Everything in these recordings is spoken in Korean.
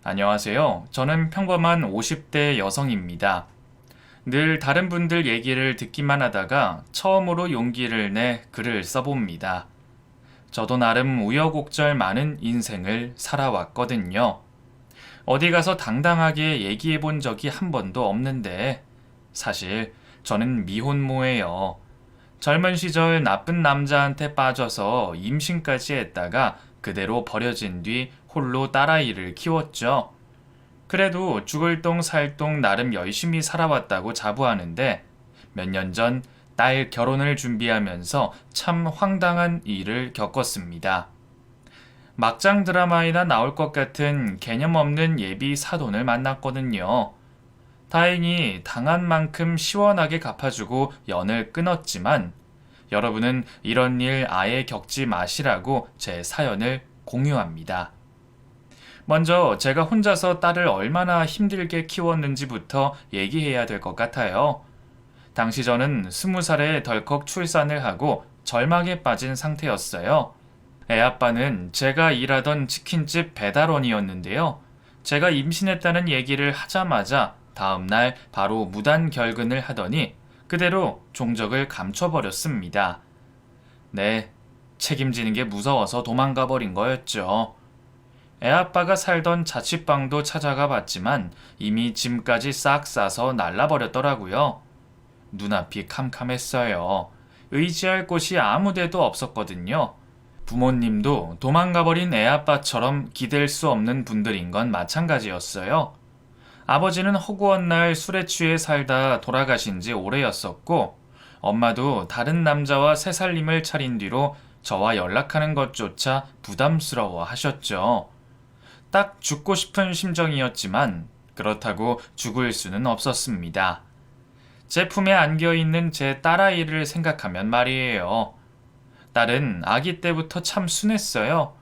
안녕하세요. 저는 평범한 50대 여성입니다. 늘 다른 분들 얘기를 듣기만 하다가 처음으로 용기를 내 글을 써봅니다. 저도 나름 우여곡절 많은 인생을 살아왔거든요. 어디 가서 당당하게 얘기해 본 적이 한 번도 없는데 사실 저는 미혼모예요. 젊은 시절 나쁜 남자한테 빠져서 임신까지 했다가 그대로 버려진 뒤 홀로 딸아이를 키웠죠. 그래도 죽을 똥 살 똥 나름 열심히 살아왔다고 자부하는데 몇 년 전 딸 결혼을 준비하면서 참 황당한 일을 겪었습니다. 막장 드라마에나 나올 것 같은 개념 없는 예비 사돈을 만났거든요. 다행히 당한 만큼 시원하게 갚아주고 연을 끊었지만 여러분은 이런 일 아예 겪지 마시라고 제 사연을 공유합니다. 먼저 제가 혼자서 딸을 얼마나 힘들게 키웠는지부터 얘기해야 될 것 같아요. 당시 저는 20살에 덜컥 출산을 하고 절망에 빠진 상태였어요. 애아빠는 제가 일하던 치킨집 배달원이었는데요. 제가 임신했다는 얘기를 하자마자 다음날 바로 무단 결근을 하더니 그대로 종적을 감춰버렸습니다. 네, 책임지는 게 무서워서 도망가 버린 거였죠. 애아빠가 살던 자취방도 찾아가 봤지만 이미 짐까지 싹 싸서 날라버렸더라고요. 눈앞이 캄캄했어요. 의지할 곳이 아무데도 없었거든요. 부모님도 도망가버린 애아빠처럼 기댈 수 없는 분들인 건 마찬가지였어요. 아버지는 허구한 날 술에 취해 살다 돌아가신 지 오래였었고, 엄마도 다른 남자와 새살림을 차린 뒤로 저와 연락하는 것조차 부담스러워 하셨죠. 딱 죽고 싶은 심정이었지만, 그렇다고 죽을 수는 없었습니다. 제 품에 안겨있는 제 딸아이를 생각하면 말이에요. 딸은 아기 때부터 참 순했어요.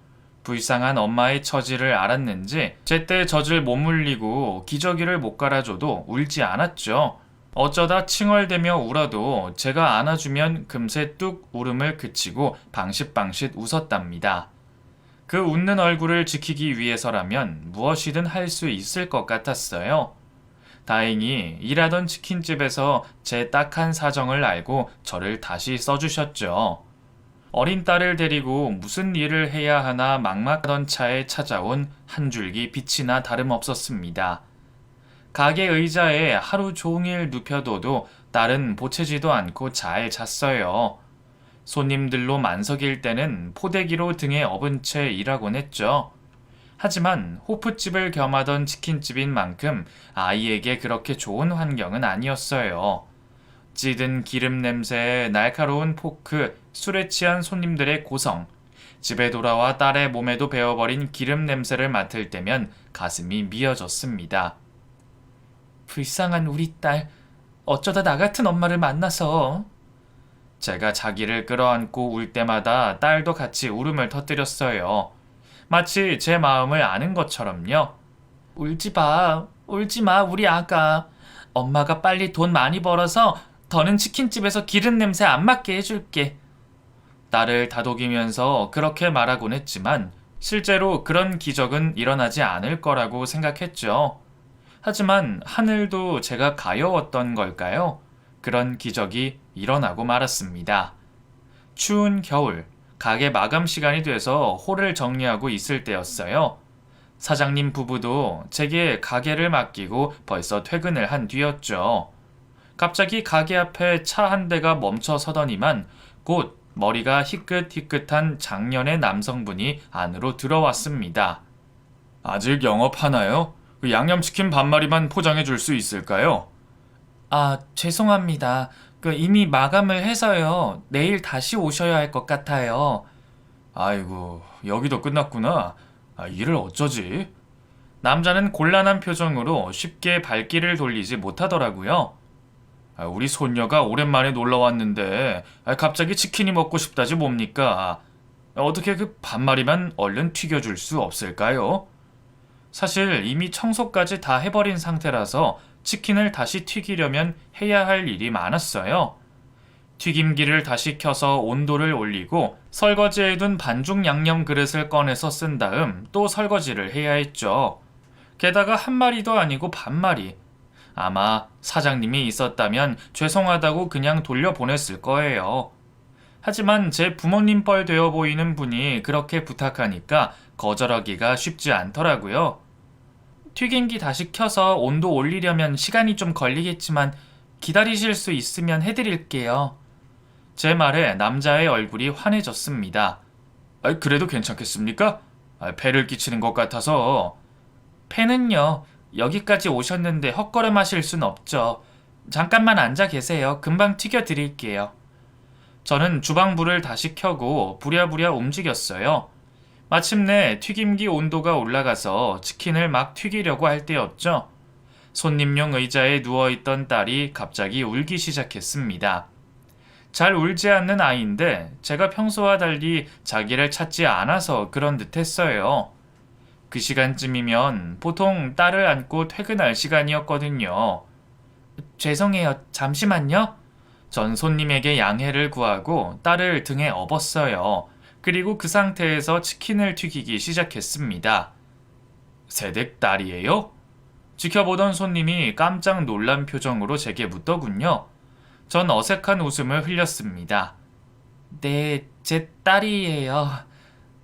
불쌍한 엄마의 처지를 알았는지 제때 젖을 못 물리고 기저귀를 못 갈아줘도 울지 않았죠. 어쩌다 칭얼대며 울어도 제가 안아주면 금세 뚝 울음을 그치고 방싯방싯 웃었답니다. 그 웃는 얼굴을 지키기 위해서라면 무엇이든 할 수 있을 것 같았어요. 다행히 일하던 치킨집에서 제 딱한 사정을 알고 저를 다시 써주셨죠. 어린 딸을 데리고 무슨 일을 해야 하나 막막하던 차에 찾아온 한 줄기 빛이나 다름없었습니다. 가게 의자에 하루 종일 눕혀둬도 딸은 보채지도 않고 잘 잤어요. 손님들로 만석일 때는 포대기로 등에 업은 채 일하곤 했죠. 하지만 호프집을 겸하던 치킨집인 만큼 아이에게 그렇게 좋은 환경은 아니었어요. 찌든 기름 냄새에 날카로운 포크, 술에 취한 손님들의 고성, 집에 돌아와 딸의 몸에도 배어버린 기름 냄새를 맡을 때면 가슴이 미어졌습니다. 불쌍한 우리 딸, 어쩌다 나 같은 엄마를 만나서. 제가 자기를 끌어안고 울 때마다 딸도 같이 울음을 터뜨렸어요. 마치 제 마음을 아는 것처럼요. 울지 마, 우리 아가. 엄마가 빨리 돈 많이 벌어서 더는 치킨집에서 기름 냄새 안 맡게 해줄게. 딸을 다독이면서 그렇게 말하곤 했지만 실제로 그런 기적은 일어나지 않을 거라고 생각했죠. 하지만 하늘도 제가 가여웠던 걸까요? 그런 기적이 일어나고 말았습니다. 추운 겨울, 가게 마감 시간이 돼서 홀을 정리하고 있을 때였어요. 사장님 부부도 제게 가게를 맡기고 벌써 퇴근을 한 뒤였죠. 갑자기 가게 앞에 차 한 대가 멈춰 서더니만 곧 머리가 희끗희끗한 장년의 남성분이 안으로 들어왔습니다. 아직 영업하나요? 그 양념치킨 반마리만 포장해 줄 수 있을까요? 아, 죄송합니다. 이미 마감을 해서요. 내일 다시 오셔야 할 것 같아요. 아이고, 여기도 끝났구나. 일을 어쩌지? 남자는 곤란한 표정으로 쉽게 발길을 돌리지 못하더라고요. 우리 손녀가 오랜만에 놀러 왔는데 갑자기 치킨이 먹고 싶다지 뭡니까? 어떻게 그 반마리만 얼른 튀겨줄 수 없을까요? 사실 이미 청소까지 다 해버린 상태라서 치킨을 다시 튀기려면 해야 할 일이 많았어요. 튀김기를 다시 켜서 온도를 올리고 설거지해둔 반죽 양념 그릇을 꺼내서 쓴 다음 또 설거지를 해야 했죠. 게다가 한 마리도 아니고 반마리. 아마 사장님이 있었다면 죄송하다고 그냥 돌려보냈을 거예요. 하지만 제 부모님 뻘 되어 보이는 분이 그렇게 부탁하니까 거절하기가 쉽지 않더라고요. 튀김기 다시 켜서 온도 올리려면 시간이 좀 걸리겠지만 기다리실 수 있으면 해드릴게요. 제 말에 남자의 얼굴이 환해졌습니다. 그래도 괜찮겠습니까? 폐를 끼치는 것 같아서. 폐는요, 여기까지 오셨는데 헛걸음하실 순 없죠. 잠깐만 앉아 계세요. 금방 튀겨 드릴게요. 저는 주방불을 다시 켜고 부랴부랴 움직였어요. 마침내 튀김기 온도가 올라가서 치킨을 막 튀기려고 할 때였죠. 손님용 의자에 누워있던 딸이 갑자기 울기 시작했습니다. 잘 울지 않는 아이인데 제가 평소와 달리 자기를 찾지 않아서 그런 듯 했어요. 그 시간쯤이면 보통 딸을 안고 퇴근할 시간이었거든요. 죄송해요. 잠시만요. 전 손님에게 양해를 구하고 딸을 등에 업었어요. 그리고 그 상태에서 치킨을 튀기기 시작했습니다. 새댁 딸이에요? 지켜보던 손님이 깜짝 놀란 표정으로 제게 묻더군요. 전 어색한 웃음을 흘렸습니다. 네, 제 딸이에요.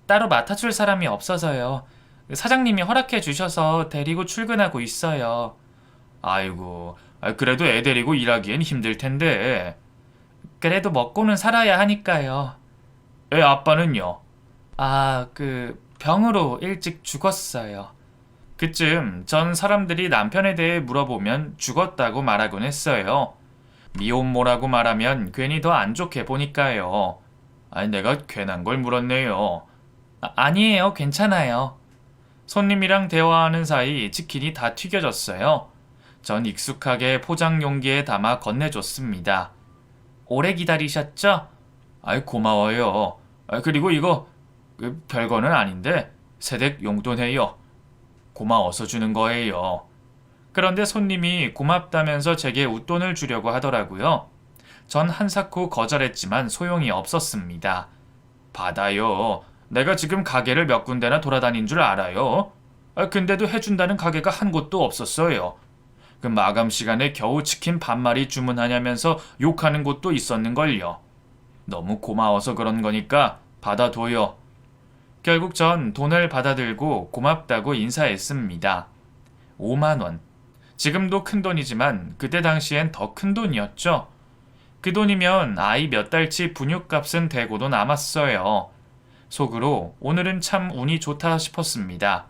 따로 맡아줄 사람이 없어서요. 사장님이 허락해 주셔서 데리고 출근하고 있어요. 아이고, 그래도 애 데리고 일하기엔 힘들 텐데. 그래도 먹고는 살아야 하니까요. 애 아빠는요? 병으로 일찍 죽었어요. 그쯤 전 사람들이 남편에 대해 물어보면 죽었다고 말하곤 했어요. 미혼모라고 말하면 괜히 더 안 좋게 보니까요. 내가 괜한 걸 물었네요. 아니에요. 괜찮아요. 손님이랑 대화하는 사이 치킨이 다 튀겨졌어요. 전 익숙하게 포장 용기에 담아 건네줬습니다. 오래 기다리셨죠? 고마워요. 그리고 이거 별거는 아닌데 새댁 용돈해요. 고마워서 주는 거예요. 그런데 손님이 고맙다면서 제게 웃돈을 주려고 하더라고요. 전 한사코 거절했지만 소용이 없었습니다. 받아요. 내가 지금 가게를 몇 군데나 돌아다닌 줄 알아요. 근데도 해준다는 가게가 한 곳도 없었어요. 그 마감 시간에 겨우 치킨 반마리 주문하냐면서 욕하는 곳도 있었는걸요. 너무 고마워서 그런 거니까 받아둬요. 결국 전 돈을 받아들고 고맙다고 인사했습니다. 5만 원. 지금도 큰 돈이지만 그때 당시엔 더 큰 돈이었죠. 그 돈이면 아이 몇 달치 분유값은 대고도 남았어요. 속으로 오늘은 참 운이 좋다 싶었습니다.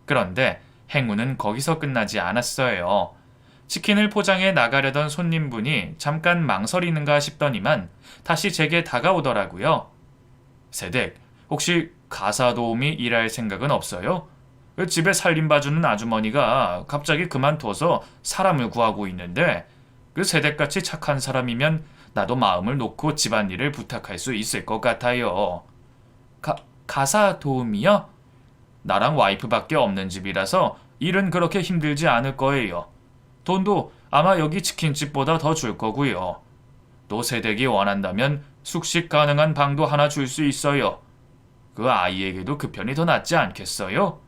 그런데 행운은 거기서 끝나지 않았어요. 치킨을 포장해 나가려던 손님분이 잠깐 망설이는가 싶더니만 다시 제게 다가오더라고요. 새댁, 혹시 가사 도우미 일할 생각은 없어요? 집에 살림 봐주는 아주머니가 갑자기 그만둬서 사람을 구하고 있는데 그 새댁같이 착한 사람이면 나도 마음을 놓고 집안일을 부탁할 수 있을 것 같아요. 가사 도우미요? 나랑 와이프밖에 없는 집이라서 일은 그렇게 힘들지 않을 거예요. 돈도 아마 여기 치킨집보다 더 줄 거고요. 또 새댁이 원한다면 숙식 가능한 방도 하나 줄 수 있어요. 그 아이에게도 그 편이 더 낫지 않겠어요?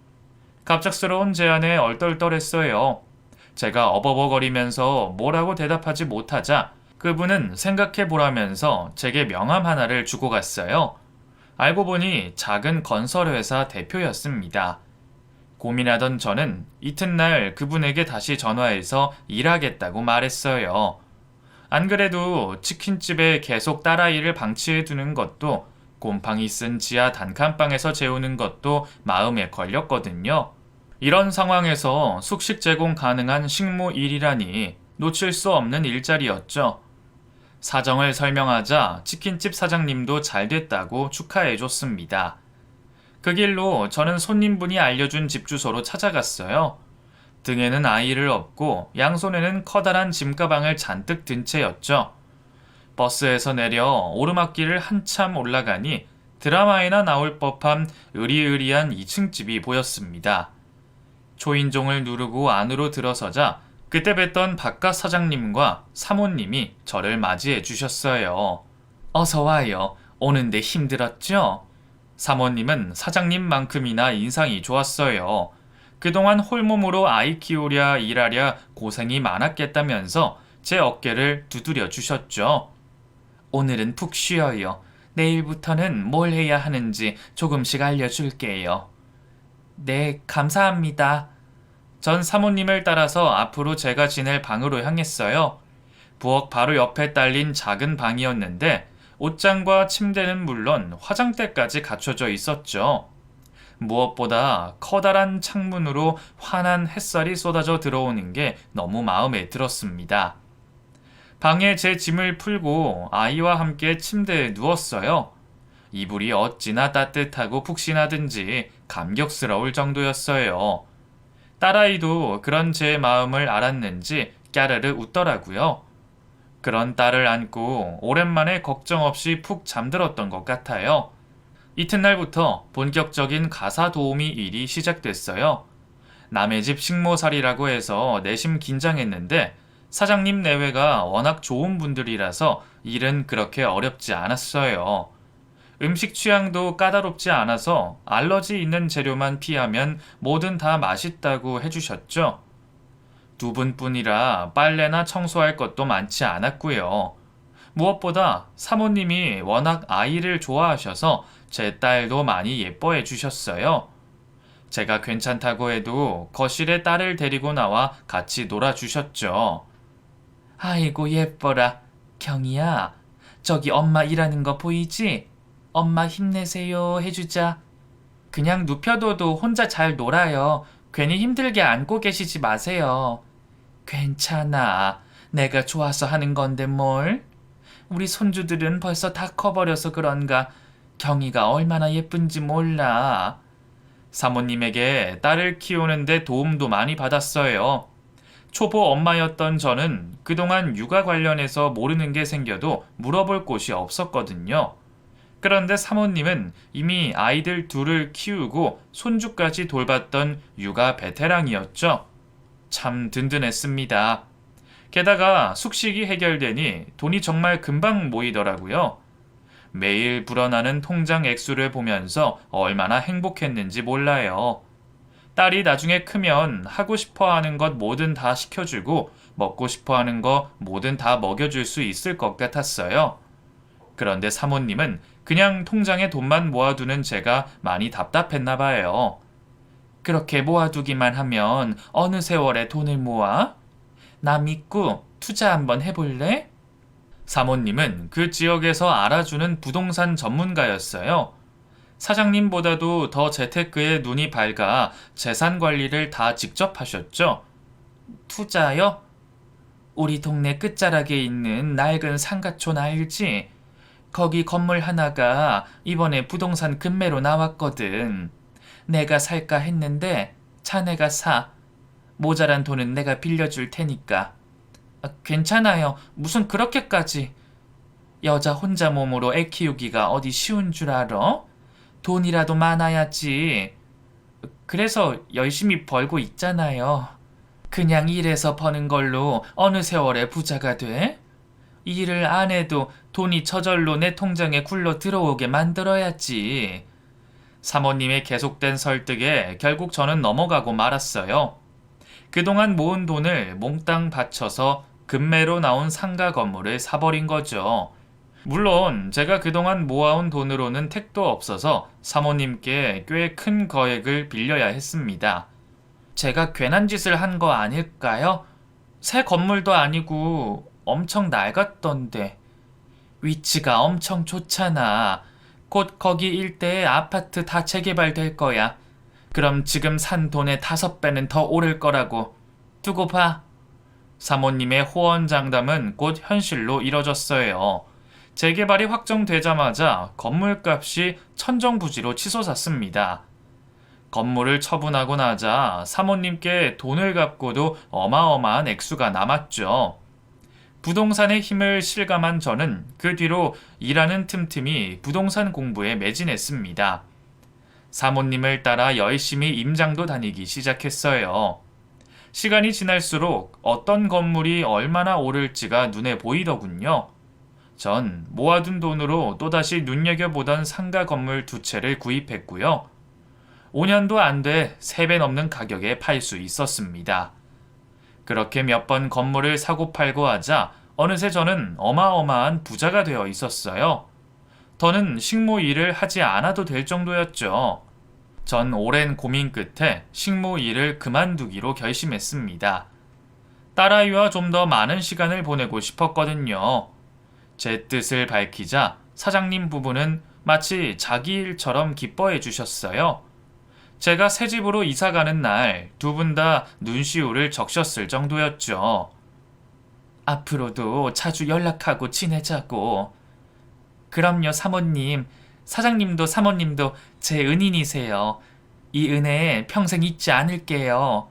갑작스러운 제안에 얼떨떨했어요. 제가 어버버거리면서 뭐라고 대답하지 못하자 그분은 생각해보라면서 제게 명함 하나를 주고 갔어요. 알고 보니 작은 건설회사 대표였습니다. 고민하던 저는 이튿날 그분에게 다시 전화해서 일하겠다고 말했어요. 안 그래도 치킨집에 계속 딸아이를 방치해 두는 것도 곰팡이 쓴 지하 단칸방에서 재우는 것도 마음에 걸렸거든요. 이런 상황에서 숙식 제공 가능한 식무 일이라니 놓칠 수 없는 일자리였죠. 사정을 설명하자 치킨집 사장님도 잘 됐다고 축하해줬습니다. 그 길로 저는 손님분이 알려준 집 주소로 찾아갔어요. 등에는 아이를 업고 양손에는 커다란 짐가방을 잔뜩 든 채였죠. 버스에서 내려 오르막길을 한참 올라가니 드라마에나 나올 법한 으리으리한 2층 집이 보였습니다. 초인종을 누르고 안으로 들어서자 그때 뵀던 바깥 사장님과 사모님이 저를 맞이해 주셨어요. 어서 와요. 오는데 힘들었죠? 사모님은 사장님만큼이나 인상이 좋았어요. 그동안 홀몸으로 아이 키우랴 일하랴 고생이 많았겠다면서 제 어깨를 두드려 주셨죠. 오늘은 푹 쉬어요. 내일부터는 뭘 해야 하는지 조금씩 알려줄게요. 네, 감사합니다. 전 사모님을 따라서 앞으로 제가 지낼 방으로 향했어요. 부엌 바로 옆에 딸린 작은 방이었는데 옷장과 침대는 물론 화장대까지 갖춰져 있었죠. 무엇보다 커다란 창문으로 환한 햇살이 쏟아져 들어오는 게 너무 마음에 들었습니다. 방에 제 짐을 풀고 아이와 함께 침대에 누웠어요. 이불이 어찌나 따뜻하고 푹신하든지 감격스러울 정도였어요. 딸아이도 그런 제 마음을 알았는지 까르르 웃더라고요. 그런 딸을 안고 오랜만에 걱정 없이 푹 잠들었던 것 같아요. 이튿날부터 본격적인 가사 도우미 일이 시작됐어요. 남의 집 식모살이라고 해서 내심 긴장했는데 사장님 내외가 워낙 좋은 분들이라서 일은 그렇게 어렵지 않았어요. 음식 취향도 까다롭지 않아서 알러지 있는 재료만 피하면 뭐든 다 맛있다고 해주셨죠. 두 분뿐이라 빨래나 청소할 것도 많지 않았고요. 무엇보다 사모님이 워낙 아이를 좋아하셔서 제 딸도 많이 예뻐해 주셨어요. 제가 괜찮다고 해도 거실에 딸을 데리고 나와 같이 놀아주셨죠. 아이고 예뻐라. 경이야, 저기 엄마 일하는 거 보이지? 엄마 힘내세요 해주자. 그냥 눕혀둬도 혼자 잘 놀아요. 괜히 힘들게 안고 계시지 마세요. 괜찮아. 내가 좋아서 하는 건데 뭘? 우리 손주들은 벌써 다 커버려서 그런가 경이가 얼마나 예쁜지 몰라. 사모님에게 딸을 키우는데 도움도 많이 받았어요. 초보 엄마였던 저는 그동안 육아 관련해서 모르는 게 생겨도 물어볼 곳이 없었거든요. 그런데 사모님은 이미 아이들 둘을 키우고 손주까지 돌봤던 육아 베테랑이었죠. 참 든든했습니다. 게다가 숙식이 해결되니 돈이 정말 금방 모이더라고요. 매일 불어나는 통장 액수를 보면서 얼마나 행복했는지 몰라요. 딸이 나중에 크면 하고 싶어 하는 것 뭐든 다 시켜주고 먹고 싶어 하는 거 뭐든 다 먹여줄 수 있을 것 같았어요. 그런데 사모님은 그냥 통장에 돈만 모아두는 제가 많이 답답했나 봐요. 그렇게 모아두기만 하면 어느 세월에 돈을 모아? 나 믿고 투자 한번 해볼래? 사모님은 그 지역에서 알아주는 부동산 전문가였어요. 사장님보다도 더 재테크에 눈이 밝아 재산 관리를 다 직접 하셨죠. 투자요? 우리 동네 끝자락에 있는 낡은 상가촌 알지? 거기 건물 하나가 이번에 부동산 급매로 나왔거든. 내가 살까 했는데 자네가 사. 모자란 돈은 내가 빌려줄 테니까. 괜찮아요. 무슨 그렇게까지. 여자 혼자 몸으로 애 키우기가 어디 쉬운 줄 알아? 돈이라도 많아야지. 그래서 열심히 벌고 있잖아요. 그냥 일해서 버는 걸로 어느 세월에 부자가 돼? 일을 안 해도 돈이 저절로 내 통장에 굴러 들어오게 만들어야지. 사모님의 계속된 설득에 결국 저는 넘어가고 말았어요. 그동안 모은 돈을 몽땅 바쳐서 급매로 나온 상가 건물을 사버린 거죠. 물론 제가 그동안 모아온 돈으로는 택도 없어서 사모님께 꽤 큰 거액을 빌려야 했습니다. 제가 괜한 짓을 한 거 아닐까요? 새 건물도 아니고 엄청 낡았던데. 위치가 엄청 좋잖아. 곧 거기 일대에 아파트 다 재개발될 거야. 그럼 지금 산 돈의 5배는 더 오를 거라고. 두고 봐. 사모님의 호언장담은 곧 현실로 이뤄졌어요. 재개발이 확정되자마자 건물값이 천정부지로 치솟았습니다. 건물을 처분하고 나자 사모님께 돈을 갚고도 어마어마한 액수가 남았죠. 부동산의 힘을 실감한 저는 그 뒤로 일하는 틈틈이 부동산 공부에 매진했습니다. 사모님을 따라 열심히 임장도 다니기 시작했어요. 시간이 지날수록 어떤 건물이 얼마나 오를지가 눈에 보이더군요. 전 모아둔 돈으로 또다시 눈여겨보던 상가 건물 2채를 구입했고요. 5년도 안 돼 3배 넘는 가격에 팔 수 있었습니다. 그렇게 몇 번 건물을 사고 팔고 하자 어느새 저는 어마어마한 부자가 되어 있었어요. 더는 식모 일을 하지 않아도 될 정도였죠. 전 오랜 고민 끝에 식모 일을 그만두기로 결심했습니다. 딸아이와 좀 더 많은 시간을 보내고 싶었거든요. 제 뜻을 밝히자 사장님 부부는 마치 자기 일처럼 기뻐해 주셨어요. 제가 새 집으로 이사 가는 날 두 분 다 눈시울을 적셨을 정도였죠. 앞으로도 자주 연락하고 지내자고. 그럼요, 사모님. 사장님도 사모님도 제 은인이세요. 이 은혜 평생 잊지 않을게요.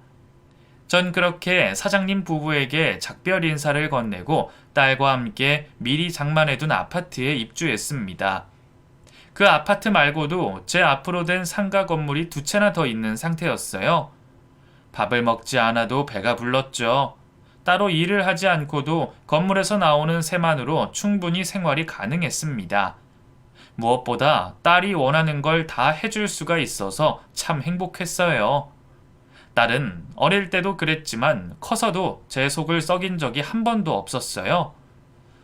전 그렇게 사장님 부부에게 작별 인사를 건네고 딸과 함께 미리 장만해둔 아파트에 입주했습니다. 그 아파트 말고도 제 앞으로 된 상가 건물이 2채나 더 있는 상태였어요. 밥을 먹지 않아도 배가 불렀죠. 따로 일을 하지 않고도 건물에서 나오는 세만으로 충분히 생활이 가능했습니다. 무엇보다 딸이 원하는 걸 다 해줄 수가 있어서 참 행복했어요. 딸은 어릴 때도 그랬지만 커서도 제 속을 썩인 적이 한 번도 없었어요.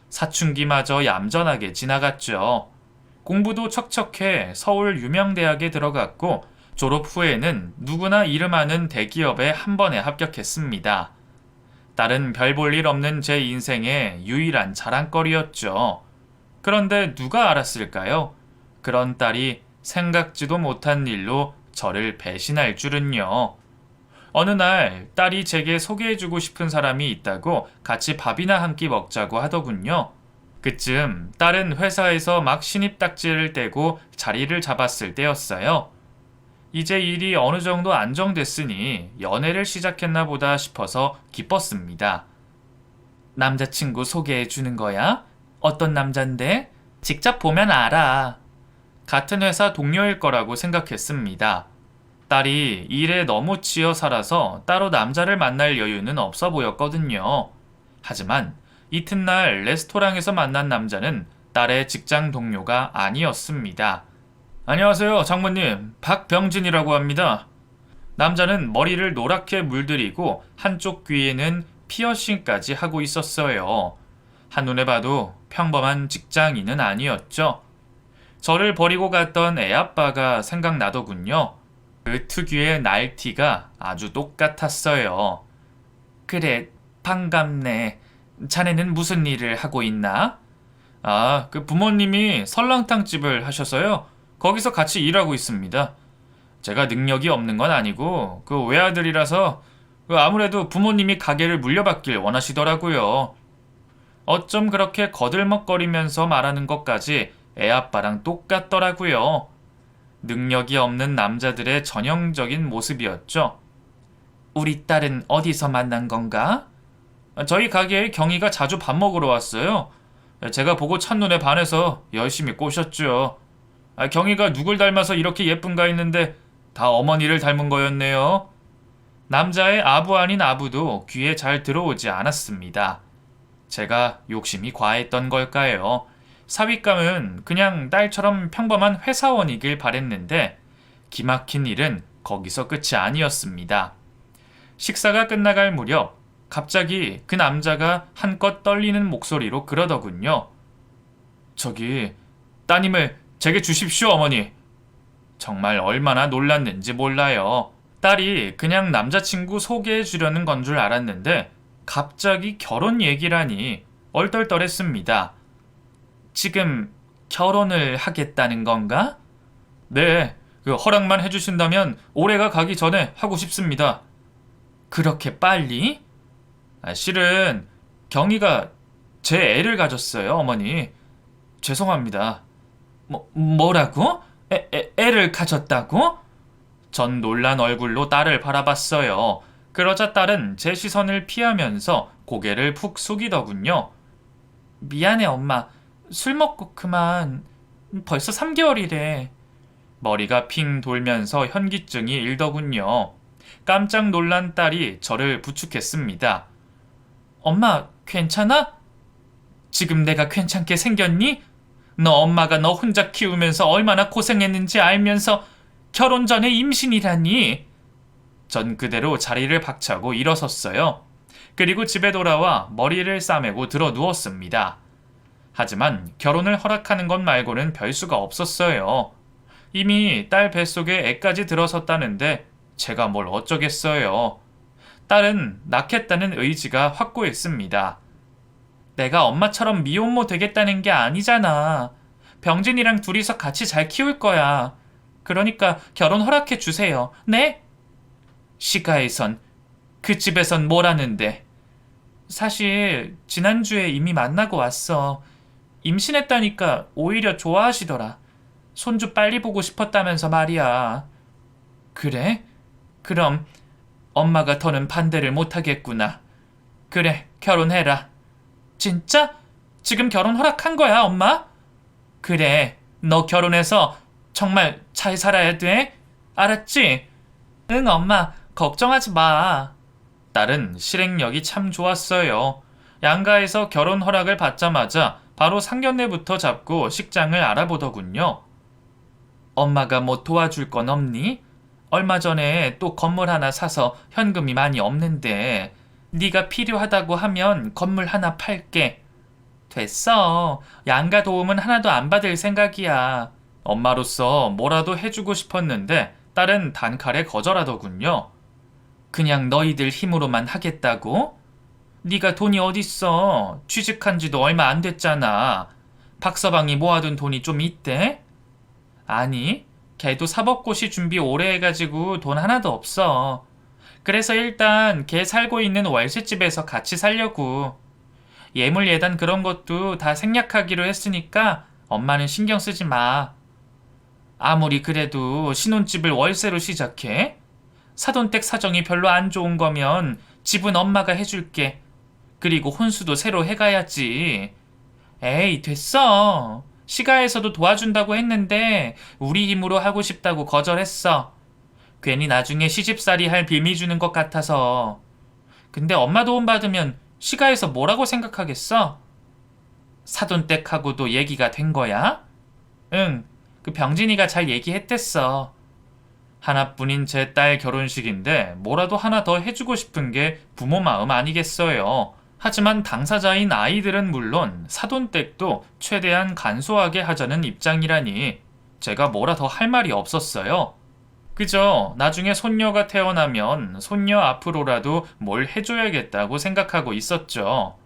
사춘기마저 얌전하게 지나갔죠. 공부도 척척해 서울 유명대학에 들어갔고 졸업 후에는 누구나 이름 아는 대기업에 한 번에 합격했습니다. 딸은 별 볼 일 없는 제 인생의 유일한 자랑거리였죠. 그런데 누가 알았을까요? 그런 딸이 생각지도 못한 일로 저를 배신할 줄은요. 어느 날 딸이 제게 소개해주고 싶은 사람이 있다고 같이 밥이나 한 끼 먹자고 하더군요. 그쯤 딸은 회사에서 막 신입 딱지를 떼고 자리를 잡았을 때였어요. 이제 일이 어느 정도 안정됐으니 연애를 시작했나 보다 싶어서 기뻤습니다. 남자친구 소개해 주는 거야? 어떤 남잔데? 직접 보면 알아. 같은 회사 동료일 거라고 생각했습니다. 딸이 일에 너무 치여 살아서 따로 남자를 만날 여유는 없어 보였거든요. 하지만 이튿날 레스토랑에서 만난 남자는 딸의 직장 동료가 아니었습니다. 안녕하세요, 장모님. 박병진이라고 합니다. 남자는 머리를 노랗게 물들이고 한쪽 귀에는 피어싱까지 하고 있었어요. 한눈에 봐도 평범한 직장인은 아니었죠. 저를 버리고 갔던 애아빠가 생각나더군요. 그 특유의 날티가 아주 똑같았어요. 그래, 반갑네. 자네는 무슨 일을 하고 있나? 그 부모님이 설렁탕집을 하셔서요. 거기서 같이 일하고 있습니다. 제가 능력이 없는 건 아니고 그 외아들이라서 아무래도 부모님이 가게를 물려받길 원하시더라고요. 어쩜 그렇게 거들먹거리면서 말하는 것까지 애아빠랑 똑같더라고요. 능력이 없는 남자들의 전형적인 모습이었죠. 우리 딸은 어디서 만난 건가? 저희 가게에 경희가 자주 밥 먹으러 왔어요. 제가 보고 첫눈에 반해서 열심히 꼬셨죠. 경희가 누굴 닮아서 이렇게 예쁜가 했는데 다 어머니를 닮은 거였네요. 남자의 아부 아닌 아부도 귀에 잘 들어오지 않았습니다. 제가 욕심이 과했던 걸까요? 사윗감은 그냥 딸처럼 평범한 회사원이길 바랬는데 기막힌 일은 거기서 끝이 아니었습니다. 식사가 끝나갈 무렵 갑자기 그 남자가 한껏 떨리는 목소리로 그러더군요. 저기 따님을 제게 주십시오, 어머니. 정말 얼마나 놀랐는지 몰라요. 딸이 그냥 남자친구 소개해 주려는 건 줄 알았는데 갑자기 결혼 얘기라니 얼떨떨했습니다. 지금 결혼을 하겠다는 건가? 네, 그 허락만 해주신다면 올해가 가기 전에 하고 싶습니다. 그렇게 빨리? 실은 경희가 제 애를 가졌어요, 어머니. 죄송합니다. 뭐라고? 애를 가졌다고? 전 놀란 얼굴로 딸을 바라봤어요. 그러자 딸은 제 시선을 피하면서 고개를 푹 숙이더군요. 미안해, 엄마. 술 먹고 그만. 벌써 3개월이래. 머리가 핑 돌면서 현기증이 일더군요. 깜짝 놀란 딸이 저를 부축했습니다. 엄마, 괜찮아? 지금 내가 괜찮게 생겼니? 너 엄마가 너 혼자 키우면서 얼마나 고생했는지 알면서 결혼 전에 임신이라니? 전 그대로 자리를 박차고 일어섰어요. 그리고 집에 돌아와 머리를 싸매고 들어 누웠습니다. 하지만 결혼을 허락하는 것 말고는 별 수가 없었어요. 이미 딸 뱃속에 애까지 들어섰다는데 제가 뭘 어쩌겠어요. 딸은 낳겠다는 의지가 확고했습니다. 내가 엄마처럼 미혼모 되겠다는 게 아니잖아. 병진이랑 둘이서 같이 잘 키울 거야. 그러니까 결혼 허락해 주세요. 네? 시가에선, 그 집에선 뭐라는데. 사실 지난주에 이미 만나고 왔어. 임신했다니까 오히려 좋아하시더라. 손주 빨리 보고 싶었다면서 말이야. 그래? 그럼 엄마가 더는 반대를 못하겠구나. 그래, 결혼해라. 진짜? 지금 결혼 허락한 거야, 엄마? 그래, 너 결혼해서 정말 잘 살아야 돼? 알았지? 응, 엄마, 걱정하지 마. 딸은 실행력이 참 좋았어요. 양가에서 결혼 허락을 받자마자 바로 상견례부터 잡고 식장을 알아보더군요. 엄마가 뭐 도와줄 건 없니? 얼마 전에 또 건물 하나 사서 현금이 많이 없는데 네가 필요하다고 하면 건물 하나 팔게. 됐어. 양가 도움은 하나도 안 받을 생각이야. 엄마로서 뭐라도 해주고 싶었는데 딸은 단칼에 거절하더군요. 그냥 너희들 힘으로만 하겠다고? 네가 돈이 어딨어. 취직한 지도 얼마 안 됐잖아. 박서방이 모아둔 돈이 좀 있대? 아니, 걔도 사법고시 준비 오래 해가지고 돈 하나도 없어. 그래서 일단 걔 살고 있는 월세집에서 같이 살려고. 예물 예단 그런 것도 다 생략하기로 했으니까 엄마는 신경 쓰지 마. 아무리 그래도 신혼집을 월세로 시작해? 사돈댁 사정이 별로 안 좋은 거면 집은 엄마가 해줄게. 그리고 혼수도 새로 해가야지. 에이, 됐어. 시가에서도 도와준다고 했는데 우리 힘으로 하고 싶다고 거절했어. 괜히 나중에 시집살이 할 빌미 주는 것 같아서. 근데 엄마 도움 받으면 시가에서 뭐라고 생각하겠어? 사돈댁하고도 얘기가 된 거야? 응, 그 병진이가 잘 얘기했댔어. 하나뿐인 제 딸 결혼식인데 뭐라도 하나 더 해주고 싶은 게 부모 마음 아니겠어요. 하지만 당사자인 아이들은 물론 사돈댁도 최대한 간소하게 하자는 입장이라니 제가 뭐라 더 할 말이 없었어요. 그저 나중에 손녀가 태어나면 손녀 앞으로라도 뭘 해줘야겠다고 생각하고 있었죠.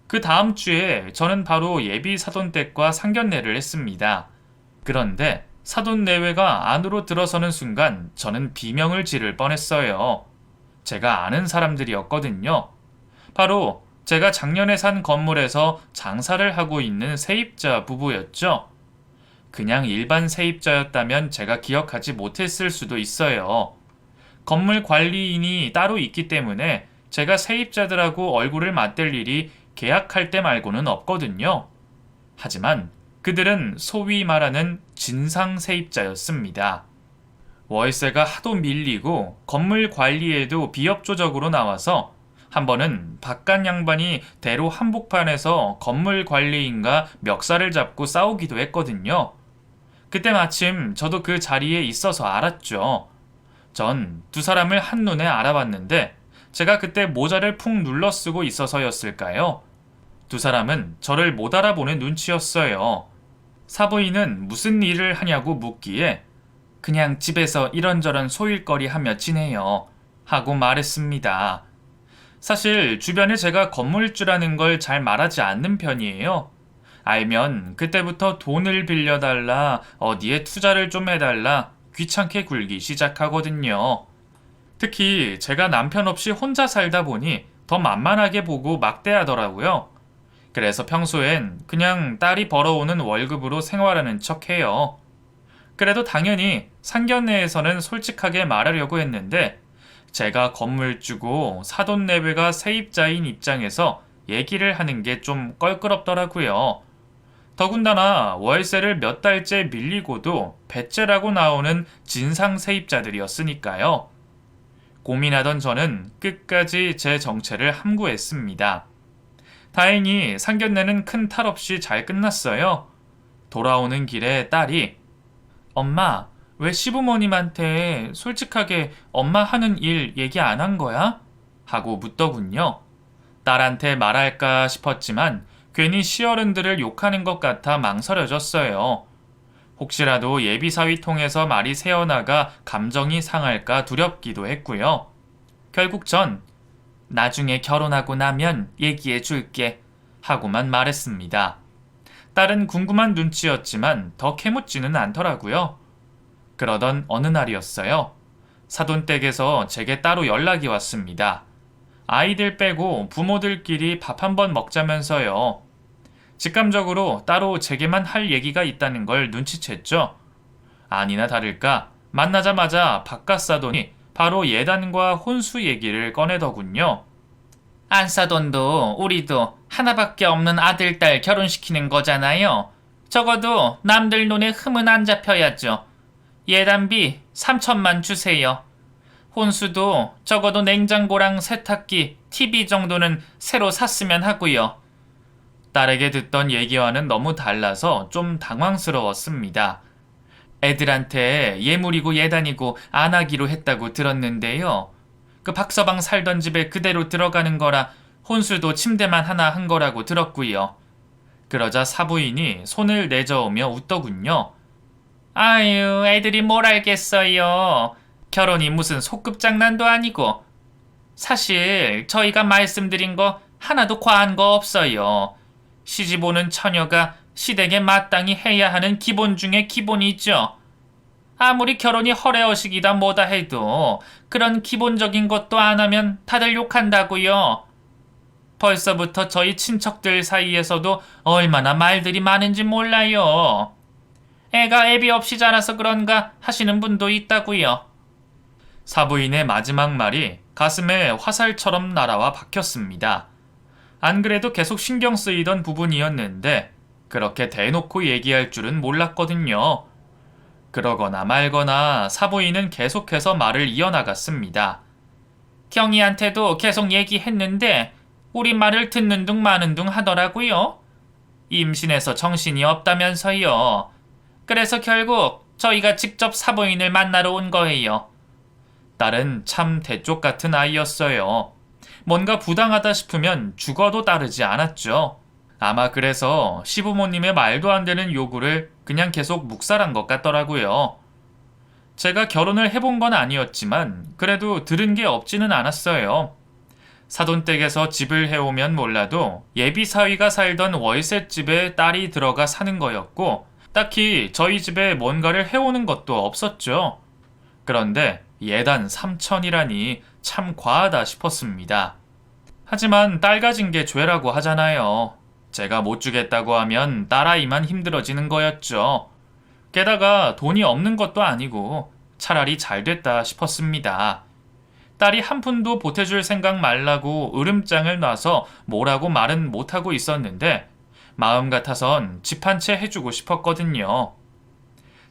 그 다음 주에 저는 바로 예비 사돈댁과 상견례를 했습니다. 그런데 사돈 내외가 안으로 들어서는 순간 저는 비명을 지를 뻔했어요. 제가 아는 사람들이었거든요. 바로 제가 작년에 산 건물에서 장사를 하고 있는 세입자 부부였죠. 그냥 일반 세입자였다면 제가 기억하지 못했을 수도 있어요. 건물 관리인이 따로 있기 때문에 제가 세입자들하고 얼굴을 맞댈 일이 계약할 때 말고는 없거든요. 하지만 그들은 소위 말하는 진상 세입자였습니다. 월세가 하도 밀리고 건물 관리에도 비협조적으로 나와서 한 번은 바깥 양반이 대로 한복판에서 건물 관리인과 멱살을 잡고 싸우기도 했거든요. 그때 마침 저도 그 자리에 있어서 알았죠. 전 두 사람을 한눈에 알아봤는데 제가 그때 모자를 푹 눌러 쓰고 있어서였을까요? 두 사람은 저를 못 알아보는 눈치였어요. 사부인은 무슨 일을 하냐고 묻기에 그냥 집에서 이런저런 소일거리 하며 지내요 하고 말했습니다. 사실 주변에 제가 건물주라는 걸 잘 말하지 않는 편이에요. 알면 그때부터 돈을 빌려달라, 어디에 투자를 좀 해달라 귀찮게 굴기 시작하거든요. 특히 제가 남편 없이 혼자 살다 보니 더 만만하게 보고 막대하더라고요. 그래서 평소엔 그냥 딸이 벌어오는 월급으로 생활하는 척해요. 그래도 당연히 상견례에서는 솔직하게 말하려고 했는데 제가 건물주고 사돈내외가 세입자인 입장에서 얘기를 하는 게 좀 껄끄럽더라고요. 더군다나 월세를 몇 달째 밀리고도 배째라고 나오는 진상 세입자들이었으니까요. 고민하던 저는 끝까지 제 정체를 함구했습니다. 다행히 상견례는 큰 탈 없이 잘 끝났어요. 돌아오는 길에 딸이 엄마, 왜 시부모님한테 솔직하게 엄마 하는 일 얘기 안 한 거야? 하고 묻더군요. 딸한테 말할까 싶었지만 괜히 시어른들을 욕하는 것 같아 망설여졌어요. 혹시라도 예비사위 통해서 말이 새어나가 감정이 상할까 두렵기도 했고요. 결국 전 나중에 결혼하고 나면 얘기해 줄게 하고만 말했습니다. 딸은 궁금한 눈치였지만 더 캐묻지는 않더라고요. 그러던 어느 날이었어요. 사돈댁에서 제게 따로 연락이 왔습니다. 아이들 빼고 부모들끼리 밥 한번 먹자면서요. 직감적으로 따로 제게만 할 얘기가 있다는 걸 눈치챘죠. 아니나 다를까 만나자마자 바깥 사돈이 바로 예단과 혼수 얘기를 꺼내더군요. 안사돈도 우리도 하나밖에 없는 아들, 딸 결혼시키는 거잖아요. 적어도 남들 눈에 흠은 안 잡혀야죠. 예단비 3천만 주세요. 혼수도 적어도 냉장고랑 세탁기, TV 정도는 새로 샀으면 하고요. 딸에게 듣던 얘기와는 너무 달라서 좀 당황스러웠습니다. 애들한테 예물이고 예단이고 안 하기로 했다고 들었는데요. 그 박서방 살던 집에 그대로 들어가는 거라 혼수도 침대만 하나 한 거라고 들었고요. 그러자 사부인이 손을 내저으며 웃더군요. 아유, 애들이 뭘 알겠어요. 결혼이 무슨 소꿉장난도 아니고. 사실 저희가 말씀드린 거 하나도 과한 거 없어요. 시집 오는 처녀가 시댁에 마땅히 해야 하는 기본 중에 기본이죠. 아무리 결혼이 허례허식이다 뭐다 해도 그런 기본적인 것도 안 하면 다들 욕한다고요. 벌써부터 저희 친척들 사이에서도 얼마나 말들이 많은지 몰라요. 애가 애비 없이 자라서 그런가 하시는 분도 있다고요. 사부인의 마지막 말이 가슴에 화살처럼 날아와 박혔습니다. 안 그래도 계속 신경 쓰이던 부분이었는데 그렇게 대놓고 얘기할 줄은 몰랐거든요. 그러거나 말거나 사부인은 계속해서 말을 이어나갔습니다. 경희한테도 계속 얘기했는데 우리 말을 듣는 둥 마는 둥 하더라고요. 임신해서 정신이 없다면서요. 그래서 결국 저희가 직접 사부인을 만나러 온 거예요. 딸은 참 대쪽 같은 아이였어요. 뭔가 부당하다 싶으면 죽어도 따르지 않았죠. 아마 그래서 시부모님의 말도 안 되는 요구를 그냥 계속 묵살한 것 같더라고요. 제가 결혼을 해본 건 아니었지만 그래도 들은 게 없지는 않았어요. 사돈댁에서 집을 해오면 몰라도 예비 사위가 살던 월셋집에 딸이 들어가 사는 거였고 딱히 저희 집에 뭔가를 해오는 것도 없었죠. 그런데 예단 3천이라니 참 과하다 싶었습니다. 하지만 딸 가진 게 죄라고 하잖아요. 제가 못 주겠다고 하면 딸아이만 힘들어지는 거였죠. 게다가 돈이 없는 것도 아니고 차라리 잘 됐다 싶었습니다. 딸이 한 푼도 보태줄 생각 말라고 으름장을 놔서 뭐라고 말은 못하고 있었는데 마음 같아선 집 한 채 해주고 싶었거든요.